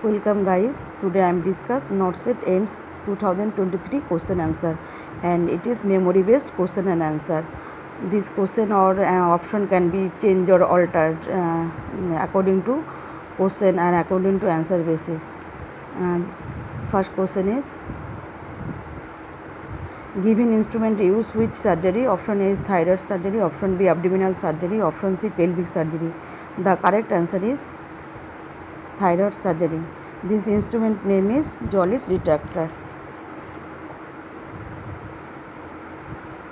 Welcome guys. Today I am discuss NORCET AIMS 2023 question answer, and it is memory based question and answer. This question or option can be changed or altered according to question and according to answer basis. First question is, given instrument use which surgery? Option A is thyroid surgery, option B abdominal surgery, option C pelvic surgery. The correct answer is thyroid surgery. This instrument name is Jolly's retractor.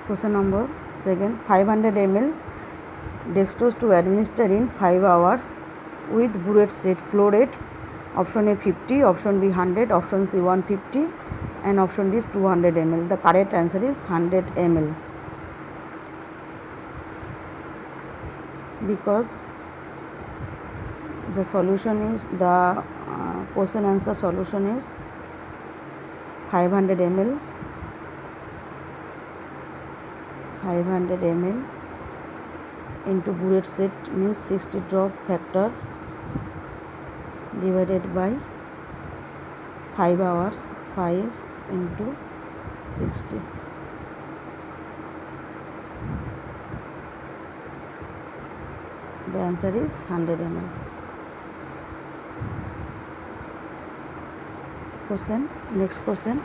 Question number 2. 500 ml dextrose to administer in 5 hours with burette set flow rate. Option A 50, option B 100, option C 150, and option D is 200 ml. The correct answer is 100 ml, because the solution is the question answer solution is 500 ml into burette set means 60 drop factor divided by 5 hours, 5 into 60. The answer is 100 ml. Next question.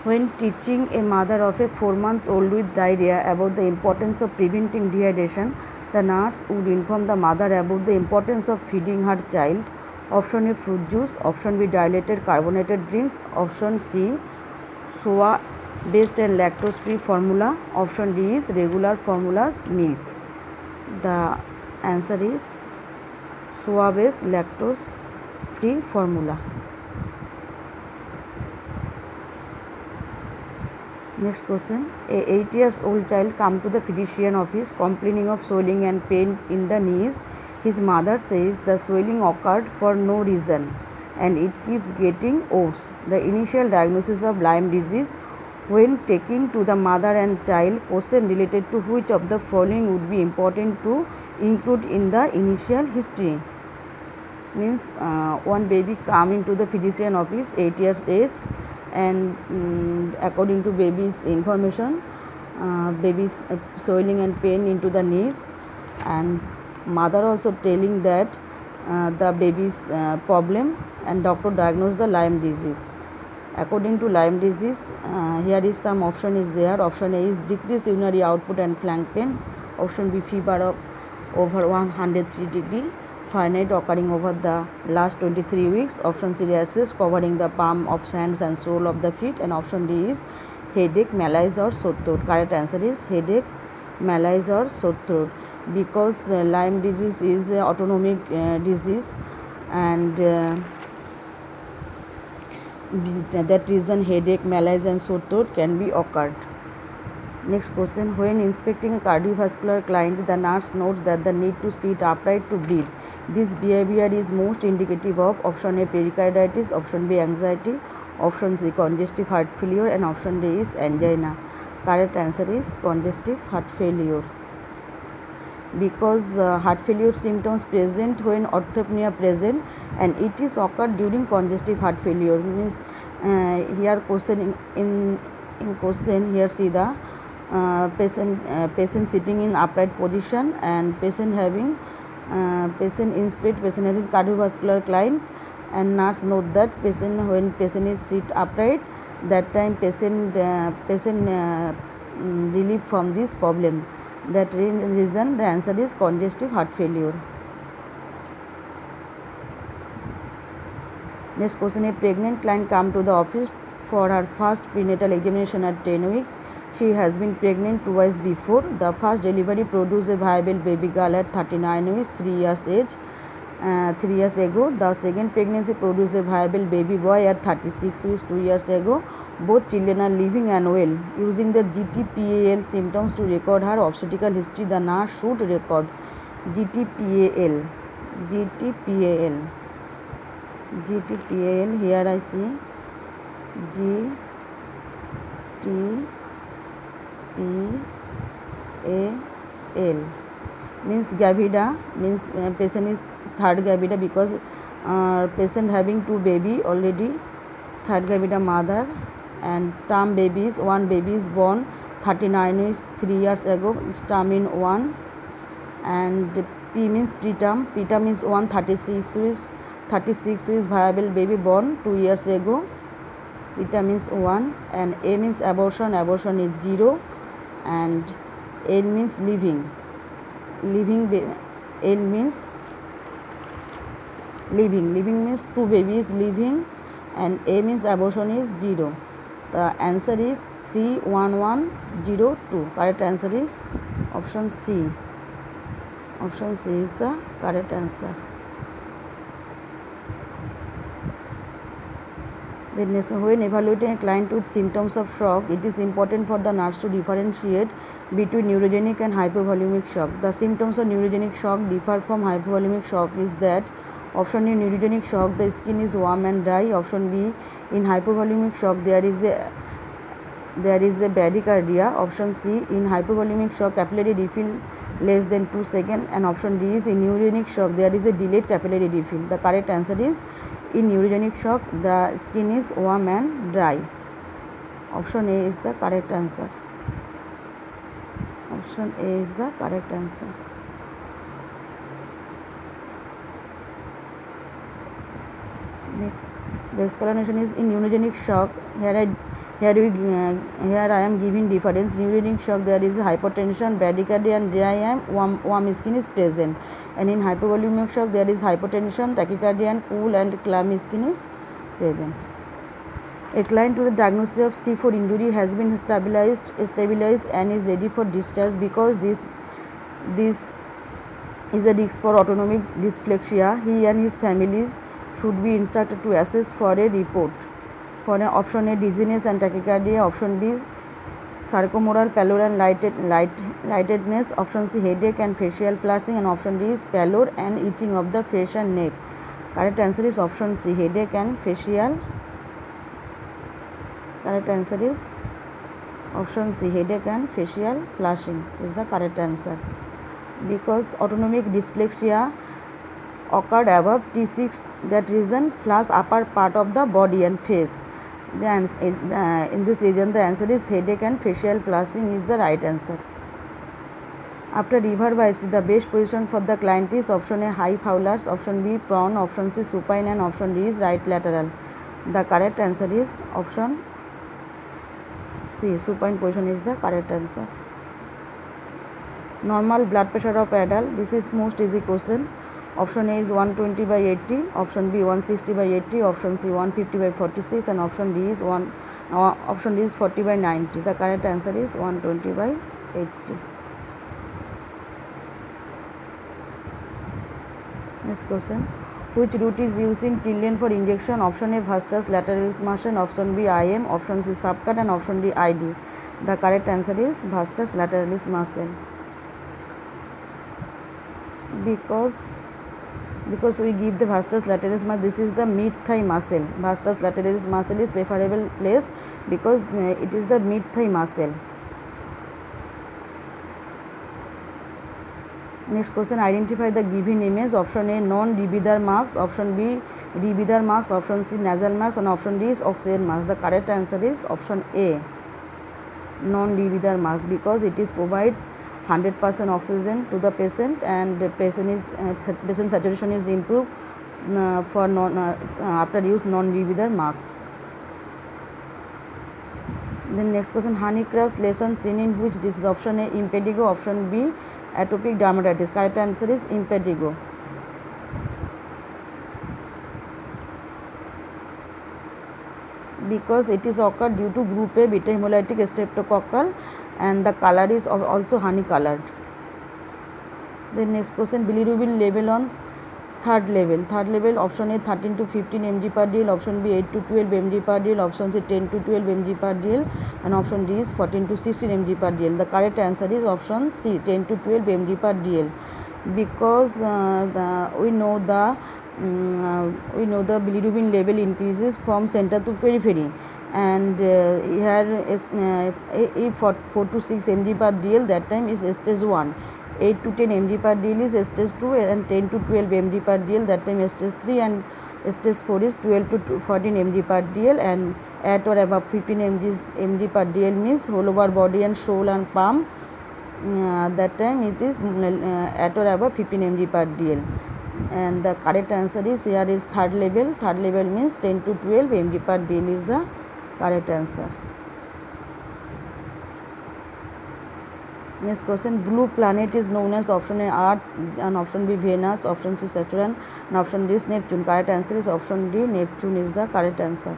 When teaching a mother of a 4-month-old with diarrhea about the importance of preventing dehydration, the nurse would inform the mother about the importance of feeding her child. Option A fruit juice, option B dilated carbonated drinks, option C soya based and lactose free formula, option D is regular formulas milk. The answer is soya based lactose free formula. Next question. A 8-year-old child come to the physician office complaining of swelling and pain in the knees. His mother says the swelling occurred for no reason and it keeps getting worse. The initial diagnosis of Lyme disease, when taking to the mother and child, question related to which of the following would be important to include in the initial history. Means one baby coming to the physician office, 8 years age, and according to baby's information, baby's swelling and pain into the knees, and mother also telling that the baby's problem, and doctor diagnosed the Lyme disease. According to Lyme disease, here is some option is there. Option A is decreased urinary output and flank pain. Option B fever of over 103 degree Fahrenheit occurring over the last 23 weeks. Option C rashes covering the palm of hands and sole of the feet, and option D is headache, malaise or sore throat. Correct answer is headache, malaise or sore throat, because Lyme disease is an autonomic disease, and that reason headache, malaise and sore throat can be occurred. Next question. When inspecting a cardiovascular client, the nurse notes that the need to sit upright to breathe. This behavior is most indicative of option A pericarditis, option B anxiety, option C congestive heart failure, and option D is angina. Correct answer is congestive heart failure, because heart failure symptoms present when orthopnea present, and it is occurred during congestive heart failure. Means here question in question here see the patient sitting in upright position, and patient having patient having cardiovascular client, and nurse note that when patient is sit upright, that time patient relief from this problem. That reason the answer is congestive heart failure. Next question. A pregnant client come to the office for her first prenatal examination at 10 weeks. She has been pregnant twice before. The first delivery produced a viable baby girl at 39 weeks, 3 years age, 3 years ago. The second pregnancy produced a viable baby boy at 36 weeks, 2 years ago. Both children are living and well. Using the GTPAL symptoms to record her obstetrical history, the nurse should record GTPAL. Here I see GTPAL means gravida, means patient is third gravida, because patient having 2 baby already, third gravida mother, and term babies, 1 baby is born 39 weeks 3 years ago, it's term in 1, and P means preterm, preterm means 36 weeks viable baby born 2 years ago, preterm means 1, and A means abortion, abortion is 0, and L means living, L means living means 2 babies living, and A means abortion is 0. The answer is 31102. Correct answer is option C. Option C is the correct answer. Then next, when evaluating a client with symptoms of shock, it is important for the nurse to differentiate between neurogenic and hypovolemic shock. The symptoms of neurogenic shock differ from hypovolemic shock is that option A, neurogenic shock, the skin is warm and dry. Option B, in hypovolemic shock there is a bradycardia. Option C, in hypovolemic shock capillary refill less than 2 seconds, and option D is in neurogenic shock there is a delayed capillary refill. The correct answer is in neurogenic shock the skin is warm and dry. Option A is the correct answer. Option A is the correct answer. The explanation is in neurogenic shock. Here I am giving difference. Neurogenic shock there is hypotension, bradycardia, and dry and warm skin is present. And in hypovolemic shock there is hypotension, tachycardia, and cool and clammy skin is present. A client with a diagnosis of C4 injury has been stabilized and is ready for discharge because this is a risk for autonomic dysplexia. He and his families should be instructed to assess for a report. For option A, dizziness and tachycardia. Option B, sarcomoral pallor and lightedness. Option C, headache and facial flushing, and option D is pallor and itching of the face and neck. Correct answer is option C, headache and facial. Correct answer is option C, headache and facial flushing is the correct answer. Because autonomic dysplexia occurred above T6, that reason flush upper part of the body and face. In this region the answer is headache and facial flushing is the right answer. After liver biopsy, the best position for the client is option A, high Fowler's, option B, prone, option C, supine, and option D is right lateral. The correct answer is option C, supine position is the correct answer. Normal blood pressure of adult, this is most easy question. Option A is 120/80, option B 160/80, option C 150/46, and option D is 40/90. The correct answer is 120/80. Next question, which route is used in children for injection? Option A, vastus lateralis muscle, option B IM, option C subcut, and option D ID. The correct answer is vastus lateralis muscle. Because we give the vastus lateralis muscle, this is the mid thigh muscle. Vastus lateralis muscle is preferable place because it is the mid thigh muscle. Next question, identify the given image. Option A, non-Debidar marks, option B, Debidar marks, option C, nasal marks, and option D is oxygen marks. The correct answer is option A, non-Debidar marks, because it is provide 100% oxygen to the patient, and the patient saturation is improved after use non-Debidar marks. Then next question, honeycrush lesion seen in which disease? Option A, impetigo, option B, atopic dermatitis. Correct answer is impetigo. Because it is occurred due to group A beta hemolytic streptococcal, and the color is also honey colored. The next question, bilirubin level on third level, option A 13 to 15 mg per dl, option B 8 to 12 mg per dl, option C 10 to 12 mg per dl, and option D is 14 to 16 mg per dl. The correct answer is option C, 10 to 12 mg per dl, because we know the bilirubin level increases from center to periphery, and here if 4 to 6 mg per dl, that time is stage 1, 8 to 10 mg per dl is stage 2, and 10 to 12 mg per dl, that time stage 3, and Stage 4 is 12 to 14 mg per dl, and at or above 15 mg per dl means whole over body and shoulder and palm. That time it is at or above 15 mg per dl, and the correct answer is here is third level. Third level means 10 to 12 mg per dl is the correct answer. Next question, blue planet is known as option A Earth, and option B Venus, option C Saturn, and option D is Neptune. Correct answer is option D, Neptune is the correct answer.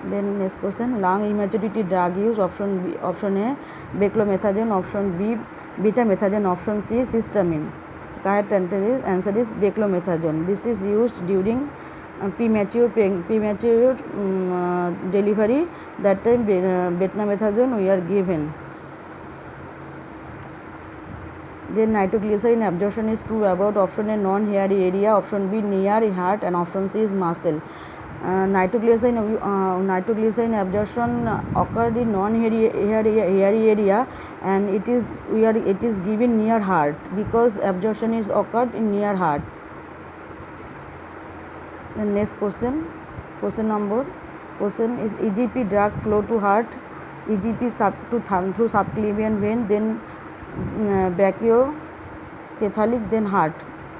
Then next question, lung immaturity drug use, option B, option A beclomethasone, option B betamethasone, option C histamine. Correct answer is beclomethasone. This is used during premature delivery. That time betamethasone we are given. Then nitroglycerin absorption is true about option A non-hairy area, option B near heart, and option C is muscle. Nitroglycerin absorption occurred in non-hairy area, and it is given near heart because absorption is occurred in near heart. The next question is EGP drug flow to heart, EGP through subclavian vein, then brachiocephalic, then heart.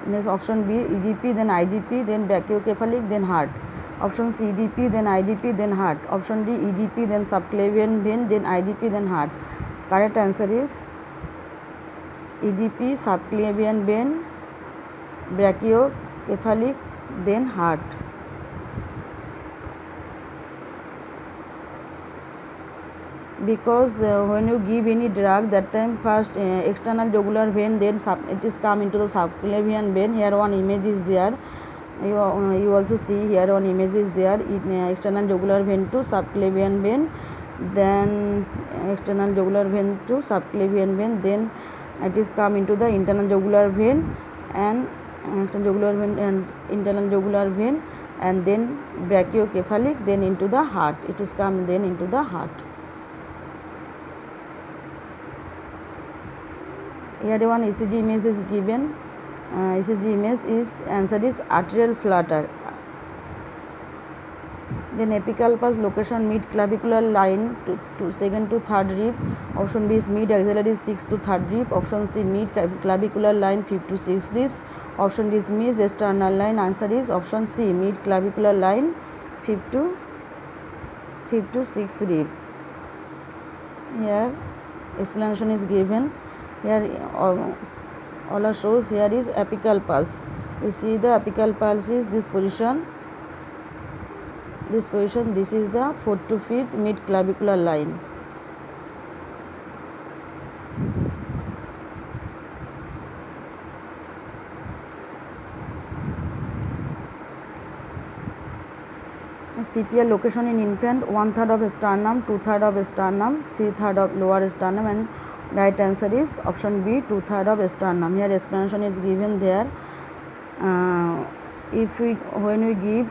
Next option B EGP, then IGP, then brachiocephalic, then heart. Option C EGP, then IGP, then heart. Option D EGP, then subclavian vein, then IGP, then heart. Correct answer is EGP, subclavian vein, brachiocephalic, then heart. Because when you give any drug, that time first external jugular vein, then it is come into the subclavian vein. Here one image is there. You also see here one image is there. External jugular vein to subclavian vein, then external jugular vein to subclavian vein, then it is come into the internal jugular vein and external jugular vein and internal jugular vein, and then brachiocephalic, then into the heart. It is come then into the heart. Here one ECG image is given. ECG image is answer is arterial flutter. Then apical pulse location mid clavicular line to second to third rib. Option B is mid axillary 6 to third rib. Option C mid clavicular line 5 to 6 ribs. Option D is mid sternal line. Answer is option C, mid clavicular line 5 to 6 rib. Here explanation is given. Here all shows here is apical pulse. You see the apical pulse is this position. This is the 4th to 5th mid clavicular line. CPR location in infant, 1/3 of sternum, 2/3 of sternum, 3/3 of lower sternum, and right answer is option B, 2/3 of sternum. Here explanation is given there. When we give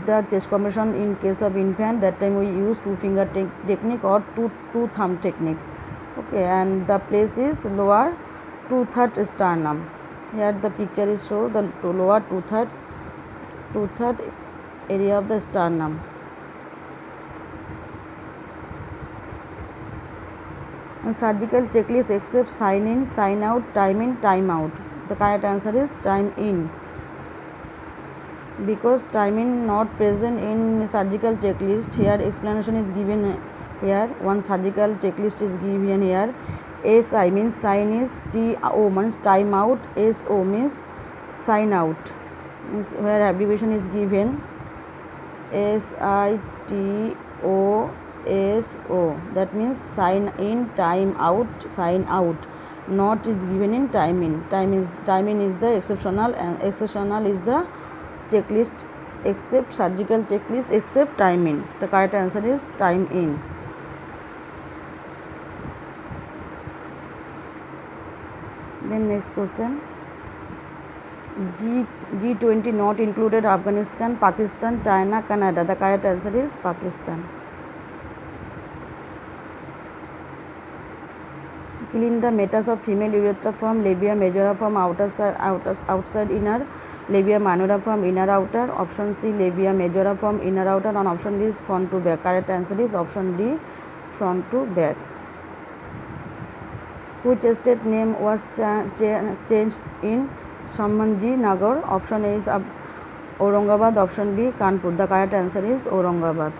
the chest compression in case of infant, that time we use 2 finger technique or two thumb technique. Okay, and the place is lower 2/3 sternum. Here the picture is show the lower 2/3 area of the sternum. And surgical checklist except sign in, sign out, time in, time out. The correct answer is time in, because time in not present in surgical checklist. Here explanation is given. Here one surgical checklist is given here. SI means sign is, TO means time out, SO means sign out. Means where abbreviation is given SITOSO, that means sign in, time out, sign out. Not is given in time in. Time in is the exceptional, and exceptional is the checklist except surgical checklist except time in. The correct answer is time in. Then next question, G20 not included Afghanistan, Pakistan, China, Canada. The correct answer is Pakistan. Clean the metas of female urethra from labia majora from outside inner, labia minora from inner outer. Option C, labia majora from inner outer, and option D is front to back. Correct answer is option D, front to back. Which estate name was changed in Sambhaji Nagar? Option A is Aurangabad, option B Kanpur. The correct answer is Aurangabad.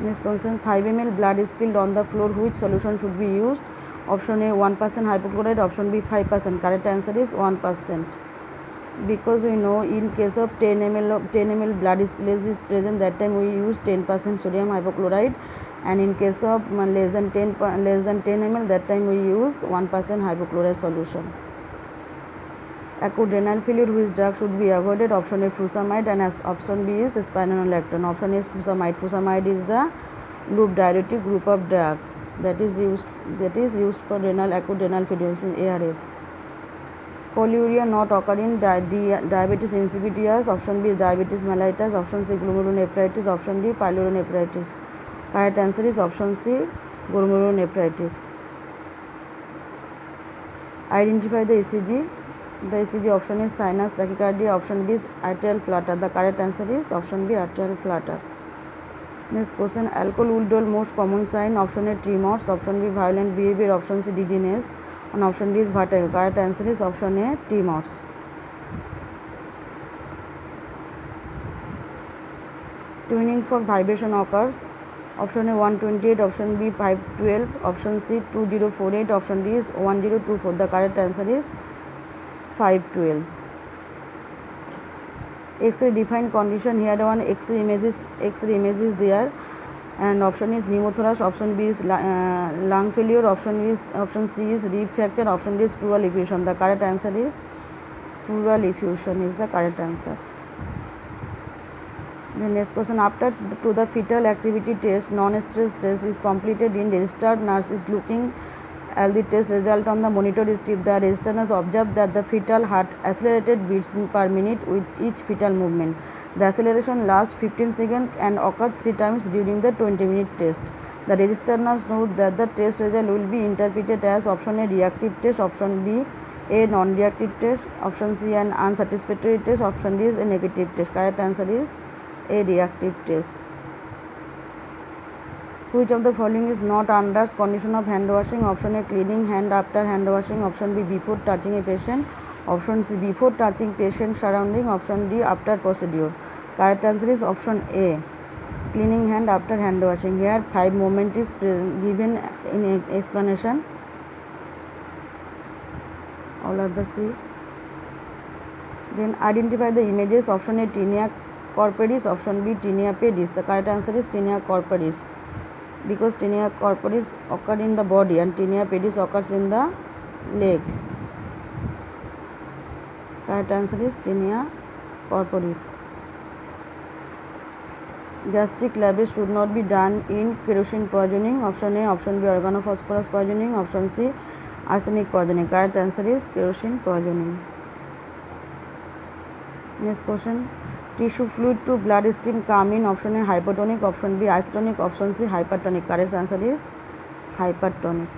Next question, 5 ml blood is spilled on the floor. Which solution should be used? Option A 1% hypochlorite, option B 5%. Correct answer is 1%. Because we know in case of 10 ml blood spillage is present, that time we use 10% sodium hypochlorite, and in case of less than 10 ml, that time we use 1% hypochlorite solution. Acute renal failure, which drug should be avoided? Option A furosemide, and option B is spironolactone. Option A is furosemide. Furosemide is the loop diuretic group of drug that is used for acute renal failure, ARF. Polyuria not occur in diabetes insipidus. Option B is diabetes mellitus. Option C glomerulonephritis. Option D pyelonephritis. Correct answer is option C glomerulonephritis. Identify the ECG. The ECG option is sinus tachycardia. Option B is atrial flutter. The correct answer is option B atrial flutter. Next question, alcohol withdrawal most common sign. Option A tremors. Option B violent behavior. Option C dizziness, and option D is vertigo. Correct answer is option A tremors. Tuning fork vibration occurs. Option A 128, option B 512, option C 2048, option D is 1024. The correct answer is 512. X-ray defined condition. Here one X-ray image is there, and option is pneumothorax, option B is lung failure, option C is rib fracture, option D is pleural effusion. The correct answer is pleural effusion is the correct answer. The next question, after to the fetal activity test, non-stress test is completed, in registered nurse is looking at the test result on the monitor strip. The registered nurse observed that the fetal heart accelerated beats per minute with each fetal movement. The acceleration lasts 15 seconds and occurred 3 times during the 20-minute test. The registered nurse knows that the test result will be interpreted as option A reactive test, option B a non-reactive test, option C an unsatisfactory test, option D is a negative test. Correct answer is a reactive test. Which of the following is not under condition of hand washing? Option A cleaning hand after hand washing, option B before touching a patient, option C before touching patient surrounding, option D after procedure. Correct answer is option A cleaning hand after hand washing. Here 5 movement is given in explanation. All are the C. Then identify the images. Option A tinea corporis, option B tinea pedis. The correct answer is tinea corporis, because tinea corporis occurs in the body and tinea pedis occurs in the leg. Correct answer is tinea corporis. Gastric lavage should not be done in kerosene poisoning. Option A, option B organophosphorus poisoning, option C arsenic poisoning. Correct answer is kerosene poisoning. Next question, tissue fluid to blood stream come in. Option A hypotonic, option B isotonic, option C hypertonic. Correct answer is hypertonic.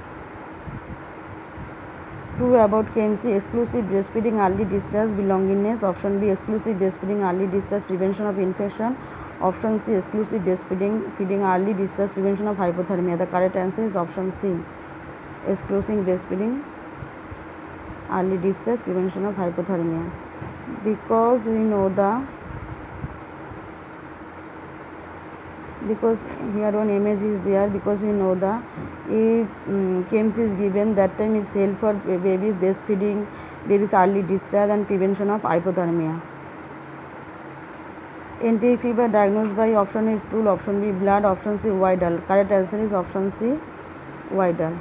True about KMC, exclusive breastfeeding early discharge belongingness. Option B exclusive breastfeeding early discharge prevention of infection, option C exclusive breastfeeding early discharge prevention of hypothermia. The correct answer is option C exclusive breastfeeding early discharge prevention of hypothermia, because we know because here one image is there, because we know if KMC is given, that time is help for babies breastfeeding, babies early discharge and prevention of hypothermia. Entry fever diagnosed by option A stool, option B blood, option C Widal. Correct answer is option C Widal.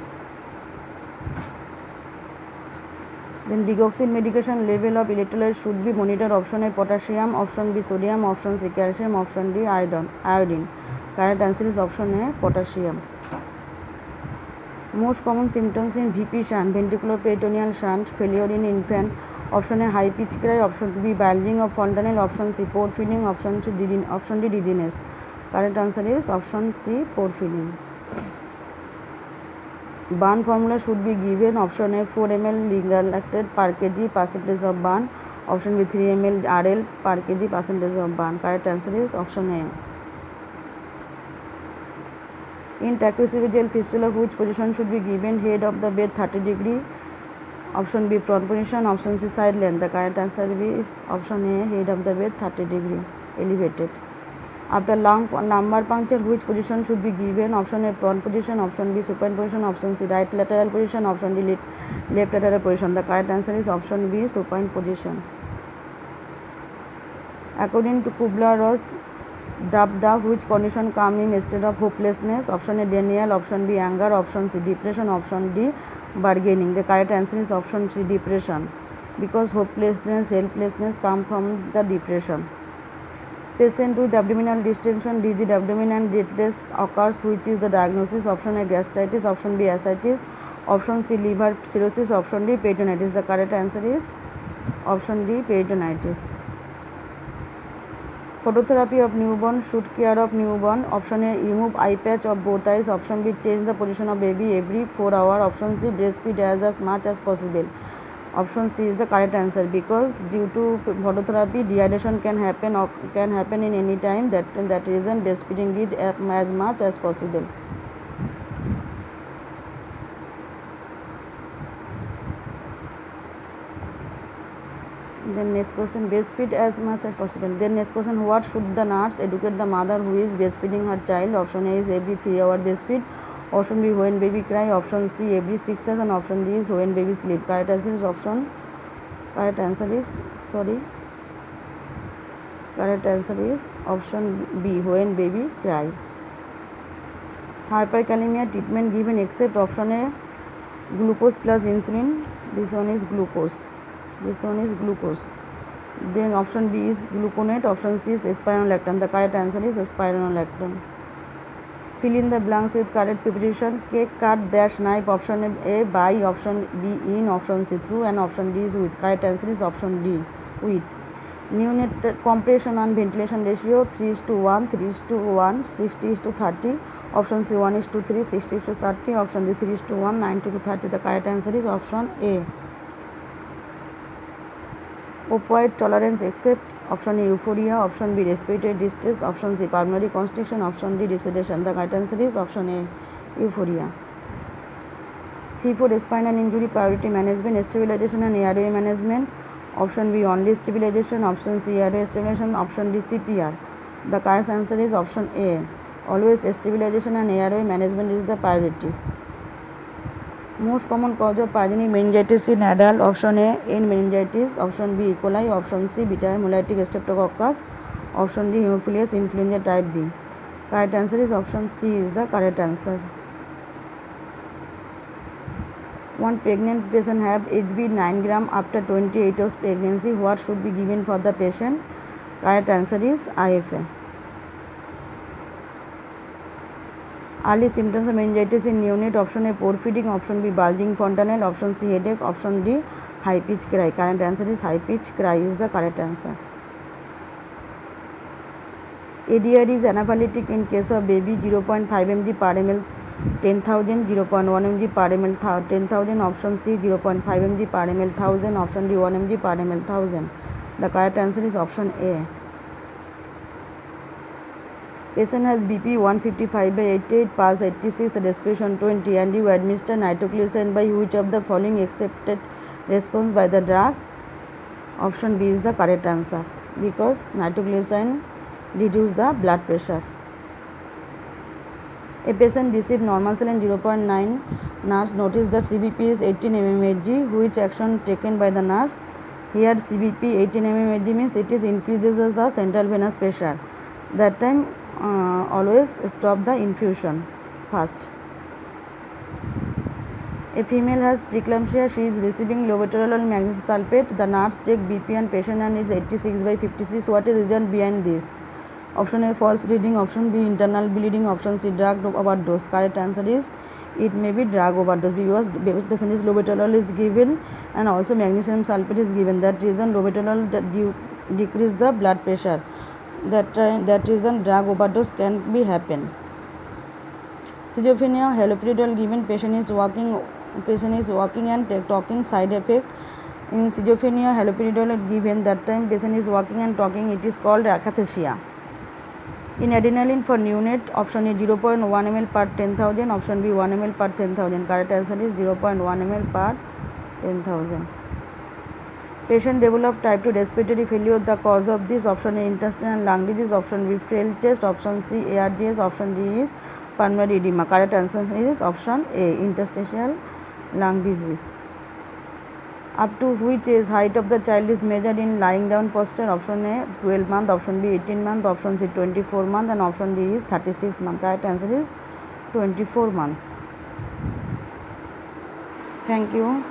Then digoxin medication level of electrolyte should be monitored. Option A potassium, option B sodium, option C calcium, option D iodine. Correct answer is option A potassium. Most common symptoms in VP shunt, ventricular peritoneal shunt, failure in infant. Option A high pitch cry, option B bulging of fontanelle, option C pore filling, option D dizziness. Correct answer is option C pore filling. Burn formula should be given. Option A 4 ml lactate per kg percentage of burn. Option B 3 ml RL per kg percentage of burn. Correct answer is option A. In tracheoesophageal fistula, which position should be given? Head of the bed 30 degree. Option B prone position. Option C side length. The correct answer is option A, head of the bed 30 degree elevated. After lumbar puncture, which position should be given? Option A prone position. Option B supine position. Option C right lateral position. Option D left lateral position. The correct answer is option B supine position. According to Kubler-Ross, which condition come in instead of hopelessness? Option A denial. Option B anger. Option C depression. Option D bargaining. The correct answer is option C depression, because hopelessness, helplessness come from the depression. Patient with abdominal distension, rigid abdomen and distress occurs. Which is the diagnosis? Option A gastritis. Option B ascites. Option C liver cirrhosis. Option D peritonitis. The correct answer is option D peritonitis. Phototherapy of newborn. Should care of newborn. Option A remove eye patch of both eyes. Option B change the position of baby every 4 hours. Option C breastfeed as much as possible. Option C is the correct answer, because due to phototherapy dehydration can happen in any time. That reason breastfeeding is as much as possible. Then next question, breastfeed as much as possible. Then next question, what should the nurse educate the mother who is breastfeeding her child? Option A is every 3 hour breastfeed. Option B when baby cry. Option C every 6 hours. And option D is when baby sleep. Correct answer is option B when baby cry. Hyperkalemia treatment given except option A glucose plus insulin. This one is glucose. Then option B is gluconate. Option C is spironolactone. The correct answer is spironolactone. Fill in the blanks with correct preposition. Cake cut dash knife. Option A by. Option B in. Option C through. And option D is with. Correct answer is option D with. Neonate compression and ventilation ratio 3:1, 3:1, 60:30. Option C 1:3, 60:30. Option D 3:1, 90:30. The correct answer is option A. Opioid tolerance except option A euphoria. Option B respiratory distress. Option C pulmonary constriction. Option D sedation. The correct answer is option A euphoria. C for spinal injury priority management, stabilization and airway management. Option B only stabilization. Option C airway stabilization. Option D CPR. The correct answer is option A. Always stabilization and airway management is the priority. Most common cause of pyogenic meningitis in adult. Option A N meningitis. Option B E. coli. Option C beta hemolytic streptococcus. Option D Haemophilus influenza type B. Correct answer is option C is the correct answer. One pregnant patient have HB 9 gram after 28 hours pregnancy. What should be given for the patient? Correct answer is IFA. Early symptoms of meningitis in neonate. Option A pore feeding. Option B bulging fontanelle. Option C headache. Option D high pitch cry. Correct answer is high pitch cry is the correct answer. ADR is anaphylatic in case of baby 0.5 mg per ml 10,000, 0.1 mg per ml 10,000. Option C 0.5 mg per ml 1000. Option D 1 mg per ml 1000. The correct answer is option A. Patient has BP 155/88, pulse 86, respiration 20, and you administer nitroglycerin by which of the following accepted response by the drug? Option B is the correct answer, because nitroglycerin reduces the blood pressure. A patient received normal saline 0.9. Nurse noticed that CBP is 18 mmHg. Which action taken by the nurse? Here CBP 18 mmHg means it is increases the central venous pressure. That time always stop the infusion first. A female has preeclampsia. She is receiving labetalol magnesium sulfate. The nurse checked BP and patient and is 86/56. What is the reason behind this? Option A false reading. Option B internal bleeding. Option C drug overdose. Correct answer is it may be drug overdose, because patient is labetalol is given and also magnesium sulfate is given. That reason labetalol decrease the blood pressure. That reason drug overdose can be happen. Schizophrenia, haloperidol given patient is walking and talking. Side effect: in schizophrenia, haloperidol is given that time patient is walking and talking. It is called akathisia. In adrenaline for neonate, option A 0.1 ml per 10,000, option B 1 ml per 10,000. Correct answer is 0.1 ml per 10,000. Patient developed type 2 respiratory failure. The cause of this: option A intestinal and lung disease, option B frail chest, option C ARDS, option D is pulmonary edema. Correct answer is option A interstitial lung disease. Up to which age height of the child is measured in lying down posture? Option A 12 month, option B 18 month, option C 24 month, and option D is 36 month. Correct answer is 24 month. Thank you.